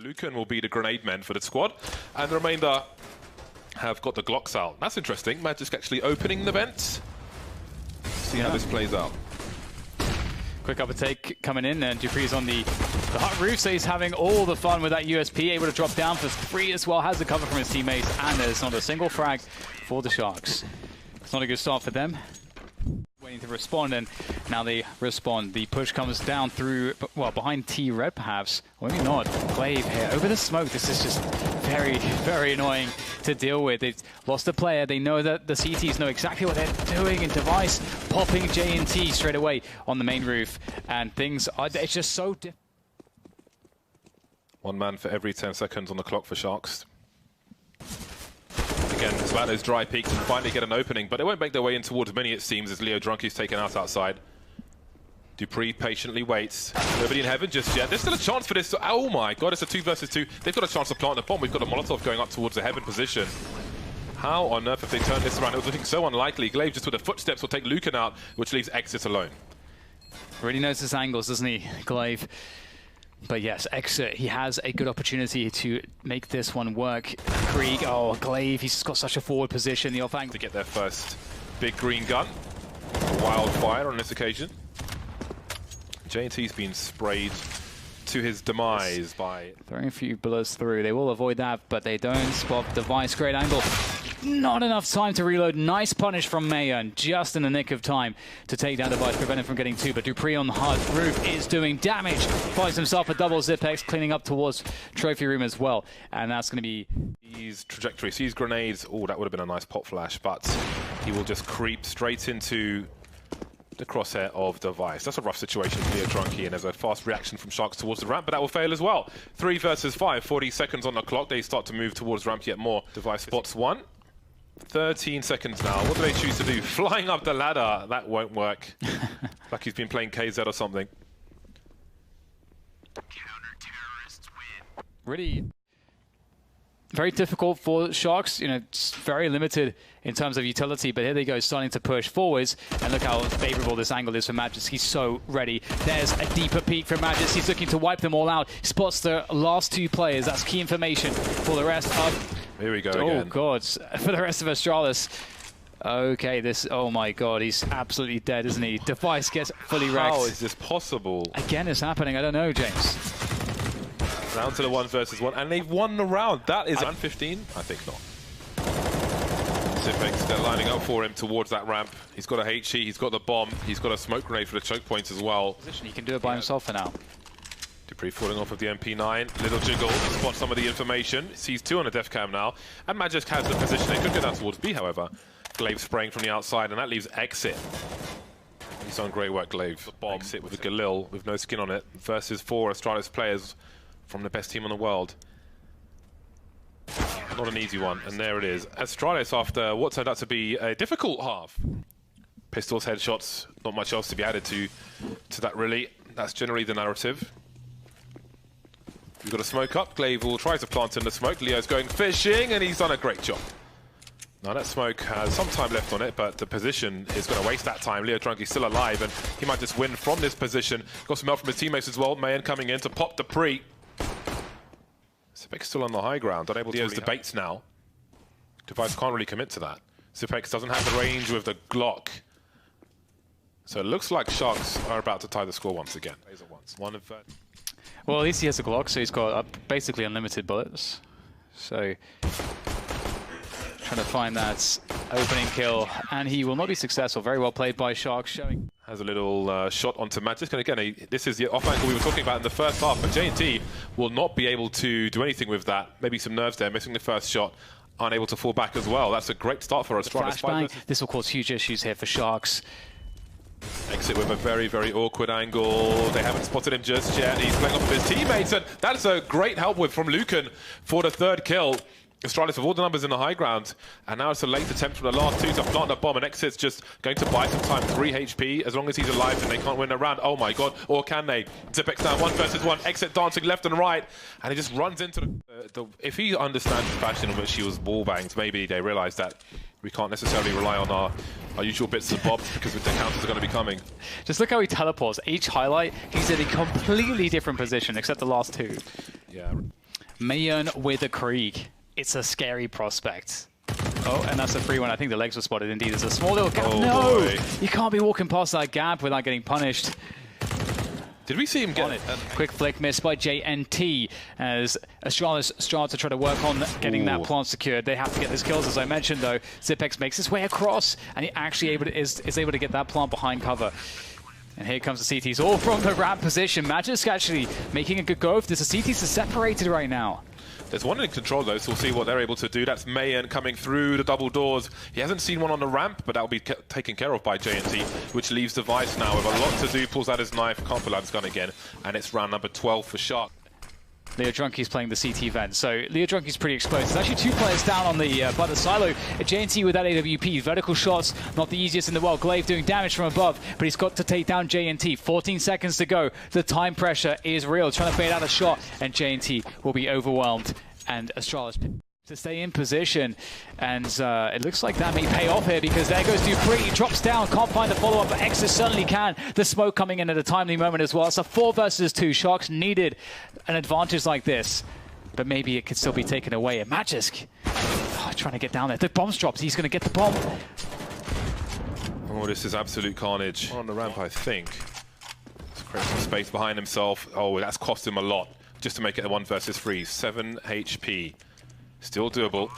Lucan will be the grenade men for the squad, and the remainder have got the Glocks out. That's interesting. Magisk actually opening the vents. See how this plays out. Quick overtake coming in, and Dupree's on the hot roof, so he's having all the fun with that USP, able to drop down for free as well, has the cover from his teammates, and there's not a single frag for the Sharks. It's not a good start for them. Waiting to respond, and now they respond. The push comes down through, well, behind T-Red perhaps, or maybe not. Glaive here over the smoke. This is just very, very annoying to deal with. They've lost a player. They know that the CTs know exactly what they're doing, and Device popping J&T straight away on the main roof, and things are, it's just so different. One man for every 10 seconds on the clock for Sharks. Again, it's about those dry peaks and finally get an opening, but they won't make their way in towards many, it seems, as Leo Drunky's taken out outside. Dupree patiently waits. Nobody in heaven just yet. There's still a chance for this. Oh my god, it's a 2 versus 2. They've got a chance to plant the bomb. We've got a Molotov going up towards the heaven position. How on earth have they turned this around? It was looking so unlikely. Glaive just with the footsteps will take Lucan out, which leaves Exit alone. Really knows his angles, doesn't he, Glaive? But yes, Exit, he has a good opportunity to make this one work. Krieg, oh, Glaive, he's got such a forward position. The off-angle to get their first big green gun. Wildfire on this occasion. J&T's been sprayed to his demise by throwing a few bullets through. They will avoid that, but they don't spot Device. Great angle. Not enough time to reload. Nice punish from Mayan, just in the nick of time to take down Device, prevent him from getting 2. But Dupree on the hard roof is doing damage. Finds himself a double Zipex, cleaning up towards Trophy Room as well. And that's going to be... His trajectory, sees grenades. Oh, that would have been a nice pop flash, but he will just creep straight into the crosshair of Device. That's a rough situation for Leo Drunky, and there's a fast reaction from Sharks towards the ramp, but that will fail as well. 3 versus 5, 40 seconds on the clock. They start to move towards ramp yet more. Device spots 1. 13 seconds now. What do they choose to do? Flying up the ladder. That won't work. Like he's been playing KZ or something. Counter-terrorists win. Really very difficult for Sharks. You know, it's very limited in terms of utility, but here they go, starting to push forwards. And look how favorable this angle is for Magisk. He's so ready. There's a deeper peek from Magisk. He's looking to wipe them all out. Spots the last 2 players. That's key information for the rest of... Here we go again. again. Oh, God. For the rest of Astralis. Okay, this... Oh, my God. He's absolutely dead, isn't he? Device gets fully wrecked. How is this possible? Again, it's happening. I don't know, James. Down to the 1 versus 1, and they've won the round. That is 115? I think not. Zipex, they're lining up for him towards that ramp. He's got a HE, he's got the bomb, he's got a smoke grenade for the choke points as well. He can do it by himself for now. Dupree falling off of the MP9. Little jiggle, spots some of the information. Sees 2 on the def cam now. And Magisk has the position. They could get down towards B, however. Glaive spraying from the outside, and that leaves Exit. He's done great work, Glaive. Bomb Exit with a Galil with no skin on it versus 4 Astralis players from the best team in the world. Not an easy one, and there it is. Astralis, after what turned out to be a difficult half. Pistols, headshots, not much else to be added to that really. That's generally the narrative. We've got a smoke up. Glaive will try to plant in the smoke. Leo's going fishing, and he's done a great job. Now that smoke has some time left on it, but the position is going to waste that time. Leo Drunky's still alive, and he might just win from this position. Got some help from his teammates as well. Mayan coming in to pop Dupree. Zipex still on the high ground, unable to use the baits now. Device can't really commit to that. Zipex doesn't have the range with the Glock. So it looks like Sharks are about to tie the score once again. Well, at least he has a Glock, so he's got basically unlimited bullets. So trying to find that opening kill, and he will not be successful. Very well played by Sharks, showing. Has a little shot onto Magisk, and again, this is the off angle we were talking about in the first half, but J&T will not be able to do anything with that. Maybe some nerves there, missing the first shot, unable to fall back as well. That's a great start for us. Flashbang. This will cause huge issues here for Sharks. Exit with a very, very awkward angle. They haven't spotted him just yet. He's playing off of his teammates, and that's a great help from Lucan for the 3rd kill. Astralis with all the numbers in the high ground, and now it's a late attempt from the last 2 to plant the bomb, and Exit's just going to buy some time. 3 HP, as long as he's alive, and they can't win a round. Oh my god, or can they? Zipex down 1 versus 1, Exit dancing left and right, and he just runs into the if he understands the fashion in which he was ball banged, maybe they realise that we can't necessarily rely on our usual bits and bobs because the counters are going to be coming. Just look how he teleports. Each highlight, he's in a completely different position, except the last 2. Yeah. Mayan with a Krieg. It's a scary prospect. Oh, and that's a free one. I think the legs were spotted indeed. There's a small little gap. Oh, no! boy. You can't be walking past that gap without getting punished. Did we see him get it? Quick flick missed by JNT as Astralis starts to try to work on getting that plant secured. They have to get these kills, as I mentioned, though. Zipex makes his way across, and he actually is able to get that plant behind cover. And here comes the CTs, all from the ramp position. Magisk actually making a good go of this. The CTs are separated right now. There's one in control, though, so we'll see what they're able to do. That's Mayan coming through the double doors. He hasn't seen one on the ramp, but that'll be taken care of by JNT, which leaves Device now with a lot to do. Pulls out his knife, can't pull out his gun again, and it's round number 12 for Shark. Leo Drunky's playing the CT vent, so Leo Drunky's pretty exposed. There's actually 2 players down on the by the silo. JNT with that AWP, vertical shots, not the easiest in the world. Glaive doing damage from above, but he's got to take down JNT. 14 seconds to go. The time pressure is real. Trying to bait out a shot, and JNT will be overwhelmed. And Astralis to stay in position, and it looks like that may pay off here, because there goes Dupree. He drops down, can't find the follow-up, but Exis certainly can. The smoke coming in at a timely moment as well. It's a 4 versus 2. Sharks needed an advantage like this, but maybe it could still be taken away. And Magisk trying to get down there. The bomb's dropped. He's going to get the bomb. Oh, this is absolute carnage. On the ramp, I think. Let's create some space behind himself. Oh, that's cost him a lot just to make it a 1 versus 3. 7 HP. Still doable.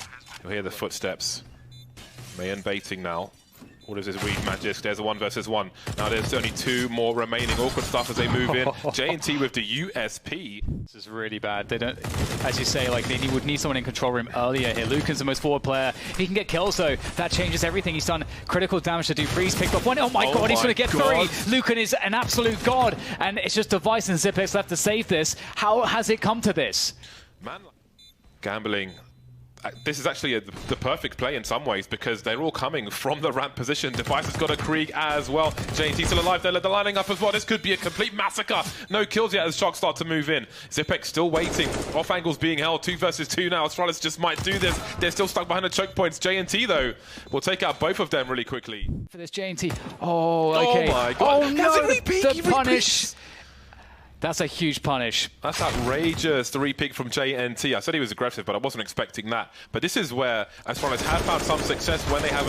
You'll hear the footsteps. Mayan baiting now. What is this weed Magisk? There's a 1 versus 1. Now there's only 2 more remaining. Awkward stuff as they move in. JNT with the USP. This is really bad. They don't, as you say, like they would need someone in control room earlier here. Lucan's the most forward player. He can get kills though. That changes everything. He's done critical damage to Dupree's picked up 1. Oh my god, he's going to get 3. Lucan is an absolute god, and it's just Device and Zipex left to save this. How has it come to this? Man, gambling. This is actually the perfect play in some ways, because they're all coming from the ramp position. Device has got a Krieg as well. JNT still alive. They're lining up as well. This could be a complete massacre. No kills yet as Sharks start to move in. Zipex still waiting. Off angles being held. 2 versus 2 now. Astralis just might do this. They're still stuck behind the choke points. JNT, though, will take out both of them really quickly. For this JNT. Oh, okay. Oh, my God. Oh, no. The punish. That's a huge punish. That's outrageous, the repick from JNT. I said he was aggressive, but I wasn't expecting that. But this is where Astralis have found some success when they have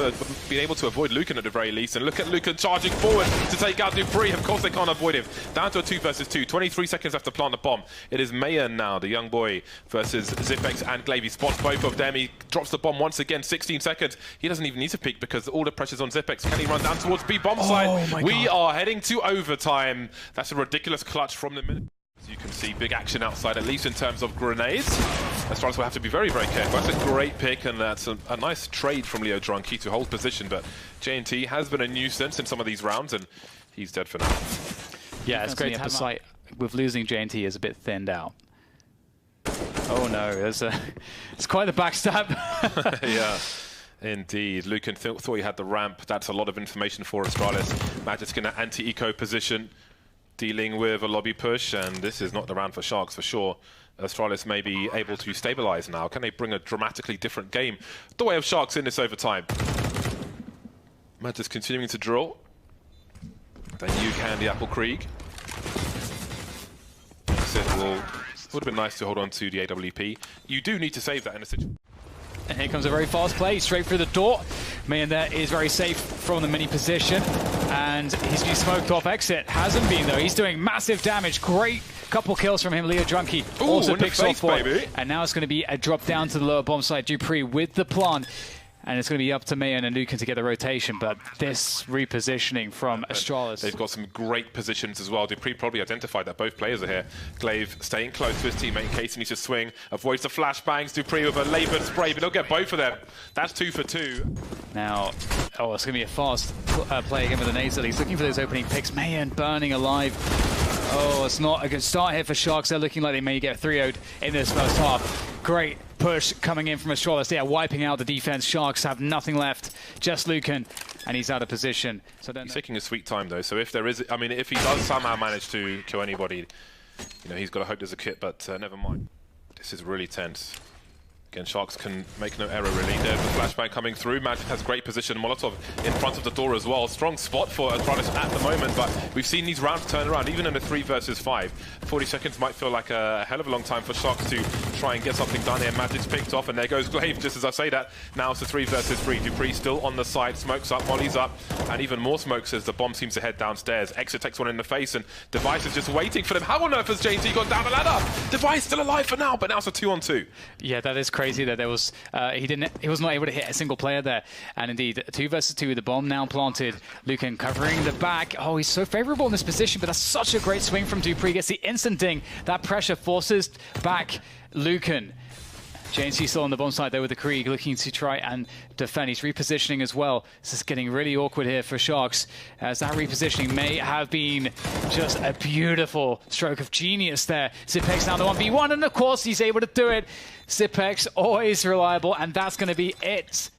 been able to avoid Lucan at the very least. And look at Lucan charging forward to take out Dupree. Of course they can't avoid him. Down to a 2 versus 2. 23 seconds left to plant the bomb. It is Mayan now, the young boy, versus Zipex and Glaive. He spots both of them. He drops the bomb once again, 16 seconds. He doesn't even need to peek because all the pressure's on Zipex. Can he run down towards B bomb side? We are heading to overtime. That's a ridiculous clutch from the minute. As you can see, big action outside, at least in terms of grenades. Astralis will have to be very, very careful. That's a great pick, and that's a nice trade from Leo Drunky to hold position, but JNT has been a nuisance in some of these rounds, and he's dead for now. Yeah, it's great to have sight with losing JNT is a bit thinned out. Oh no, it's quite the backstab. Yeah. Indeed. Lucan thought he had the ramp. That's a lot of information for Astralis. Magisk in an anti-eco position, dealing with a lobby push, and this is not the round for Sharks for sure. Astralis may be able to stabilize now. Can they bring a dramatically different game the way of Sharks in this overtime? Magisk continuing to draw. Then you can the Apple Krieg. Would have been nice to hold on to the AWP. You do need to save that in a situation. And here comes a very fast play, straight through the door. Mayan there is very safe from the mini position. And he's been smoked off exit. Hasn't been, though. He's doing massive damage. Great couple kills from him. Leo Drunky also picks off one. And now it's going to be a drop down to the lower bomb site. Dupree with the plant. And it's going to be up to Mayan and Lucan to get the rotation, but this repositioning from Astralis. They've got some great positions as well. Dupree probably identified that both players are here. Glaive staying close to his teammate in case he needs to swing, avoids the flashbangs. Dupree with a labored spray, but he'll get both of them. That's 2 for 2. Now, it's going to be a fast play again with the nades. He's looking for those opening picks. Mayan burning alive. Oh, it's not a good start here for Sharks. They're looking like they may get 3-0'd in this first half. Great push coming in from Astralis. They are wiping out the defense. Sharks have nothing left. Just Lucan, and he's out of position. So he's taking a sweet time though. So if there is, I mean, if he does somehow manage to kill anybody, you know, he's got to hope there's a kit. But never mind. This is really tense. Again, Sharks can make no error, really. There's the flashbang coming through. Magic has great position. Molotov in front of the door as well. Strong spot for Astralis at the moment, but we've seen these rounds turn around, even in a 3 versus 5. 40 seconds might feel like a hell of a long time for Sharks to try and get something done here. Magic's picked off, and there goes Glaive, just as I say that. Now it's a 3 versus 3. Dupree still on the side, smokes up, Molly's up, and even more smokes as the bomb seems to head downstairs. Exit takes one in the face, and Device is just waiting for them. How on earth has JT gone down the ladder? Device still alive for now, but now it's a 2-on-2. Yeah, that is crazy that there was he was not able to hit a single player there. And indeed, 2 versus 2 with the bomb now planted. Lucan covering the back. Oh, he's so favorable in this position, but that's such a great swing from Dupree. Gets the instant ding. That pressure forces back Lucan. JNC still on the bomb side there with the Krieg, looking to try and defend. He's repositioning as well. This is getting really awkward here for Sharks, as that repositioning may have been just a beautiful stroke of genius there. Zipex now the 1v1, and of course he's able to do it. Zipex always reliable, and that's going to be it.